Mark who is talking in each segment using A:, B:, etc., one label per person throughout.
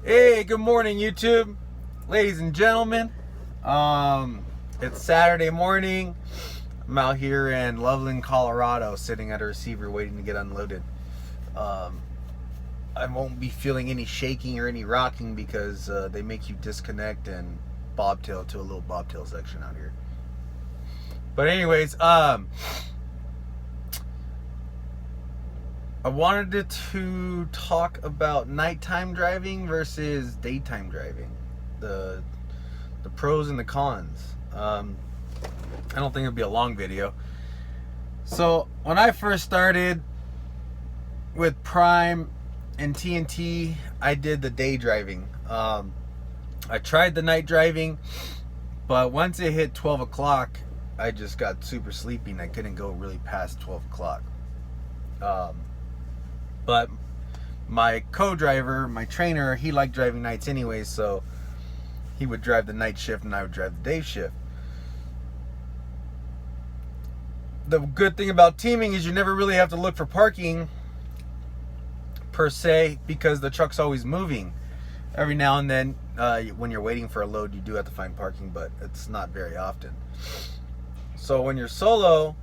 A: Hey, good morning, YouTube, ladies and gentlemen. It's Saturday morning. I'm out here in Loveland, Colorado, sitting at a receiver waiting to get unloaded. Um, I won't be feeling any shaking or any rocking because they make you disconnect and bobtail to a little bobtail section out here. But anyways, I wanted to talk about nighttime driving versus daytime driving. The pros and the cons. I don't think it'll be a long video. So when I first started with Prime and TNT, I did the day driving. I tried the night driving, but once it hit 12 o'clock, I just got super sleepy and I couldn't go really past 12 o'clock. But my co-driver, my trainer, he liked driving nights anyways, so he would drive the night shift and I would drive the day shift. The good thing about teaming is you never really have to look for parking per se because the truck's always moving. Every now and then, when you're waiting for a load, you do have to find parking, but it's not very often. So when you're solo,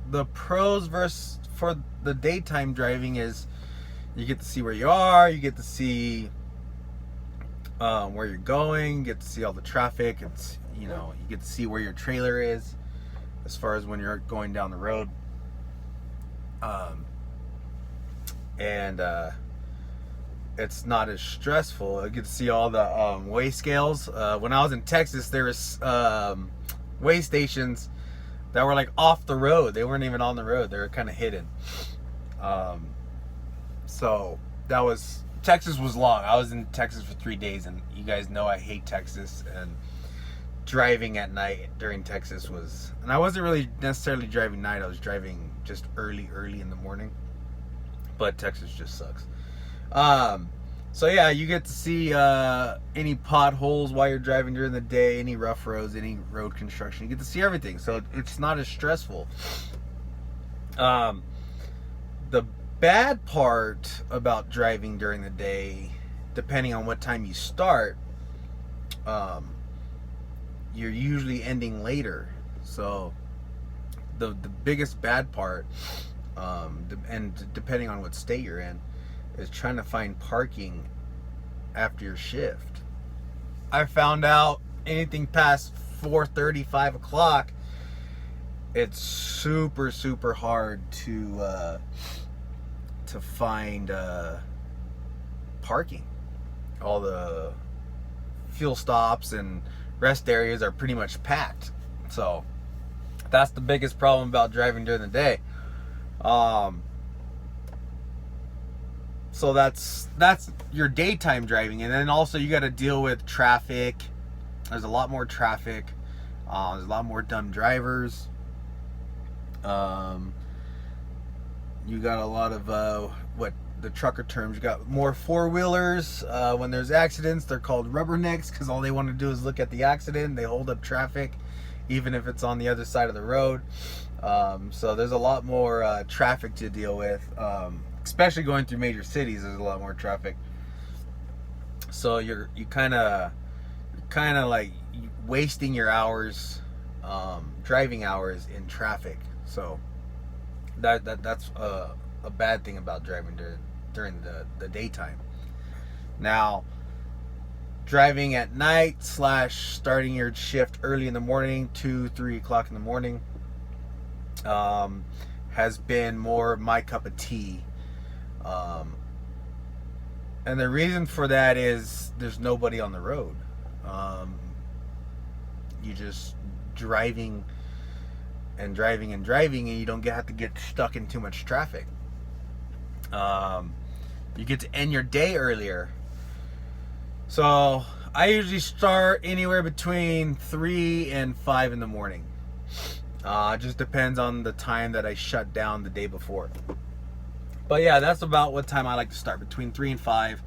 A: the pros versus for the daytime driving is you get to see where you are, you get to see where you're going, you get to see all the traffic. It's, you get to see where your trailer is as far as when you're going down the road. And it's not as stressful. I get to see all the weigh scales. When I was in Texas, there was weigh stations that were like off the road. They weren't even on the road. They were kind of hidden. So Texas was long. I was in Texas for 3 days, and you guys know I hate Texas, and driving at night during Texas was, and I wasn't really necessarily driving night. I was driving just early in the morning, but Texas just sucks. So yeah, you get to see any potholes while you're driving during the day, any rough roads, any road construction. You get to see everything, so it's not as stressful. The bad part about driving during the day, depending on what time you start, you're usually ending later. So the biggest bad part, and depending on what state you're in, is trying to find parking after your shift. I found out anything past 4:30, 5 o'clock, it's super hard to find parking. All the fuel stops and rest areas are pretty much packed. So that's the biggest problem about driving during the day. So that's your daytime driving, and then also you got to deal with traffic. There's a lot more traffic. There's a lot more dumb drivers. You got a lot of what the trucker terms. You got more four-wheelers. When there's accidents, they're called rubbernecks because all they want to do is look at the accident. They hold up traffic, even if it's on the other side of the road. So there's a lot more traffic to deal with. Especially going through major cities, there's a lot more traffic. So you kind of like wasting your hours, driving hours in traffic. So that's a bad thing about driving during the daytime. Now, driving at night / starting your shift early in the morning, 2-3 o'clock in the morning, has been more my cup of tea. And the reason for that is there's nobody on the road. You just driving, and you don't have to get stuck in too much traffic. You get to end your day earlier. So I usually start anywhere between 3 and 5 in the morning. It just depends on the time that I shut down the day before. But yeah, that's about what time I like to start, between 3 and 5.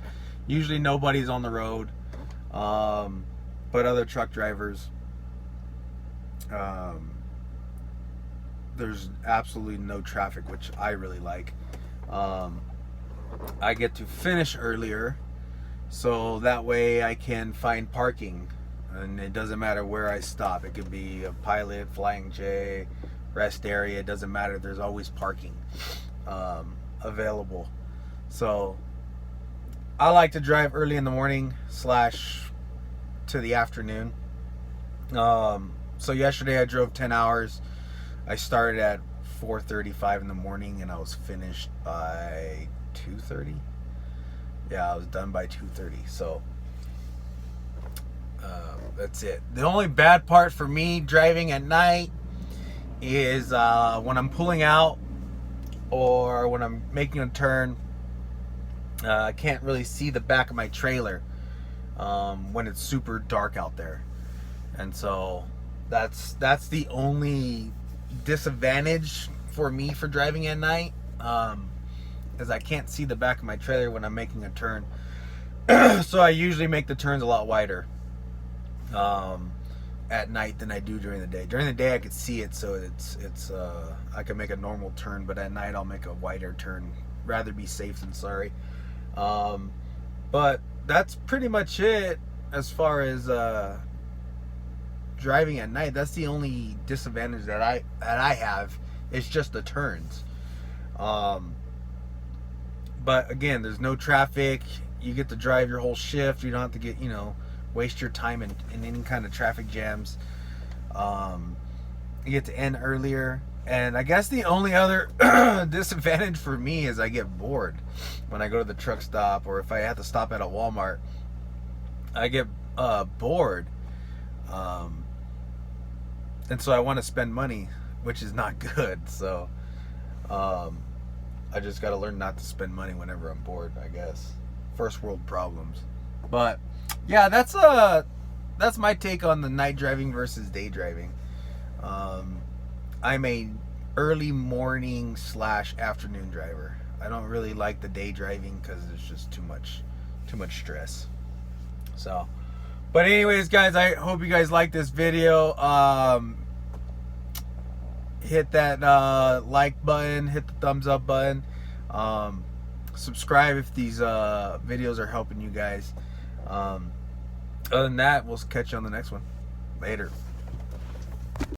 A: Usually nobody's on the road, but other truck drivers. There's absolutely no traffic, which I really like. I get to finish earlier, so that way I can find parking, and it doesn't matter where I stop. It could be a Pilot, Flying J, rest area. It doesn't matter. There's always parking available. So I like to drive early in the morning / to the afternoon. So yesterday I drove 10 hours. I started at 4:35 in the morning and I was finished by 2:30. Yeah, I was done by 2:30. So that's it. The only bad part for me driving at night is when I'm pulling out or when I'm making a turn. I can't really see the back of my trailer when it's super dark out there, and so that's the only disadvantage for me for driving at night, is I can't see the back of my trailer when I'm making a turn. So I usually make the turns a lot wider at night than I do during the day. During the day I could see it, so it's I can make a normal turn, but at night I'll make a wider turn. Rather be safe than sorry. But that's pretty much it as far as driving at night. That's the only disadvantage that I have. It's just the turns. But again, there's no traffic. You get to drive your whole shift. You don't have to get, waste your time in any kind of traffic jams. You get to end earlier. And I guess the only other disadvantage for me is I get bored when I go to the truck stop, or if I have to stop at a Walmart. I get bored. And so I want to spend money, which is not good. So I just got to learn not to spend money whenever I'm bored, I guess. First world problems. But yeah, that's my take on the night driving versus day driving. I'm a early morning / afternoon driver. I don't really like the day driving because it's just too much stress. So, but anyways, guys, I hope you guys like this video. Hit that like button, hit the thumbs up button. Subscribe if these videos are helping you guys. Other than that, we'll catch you on the next one. Later.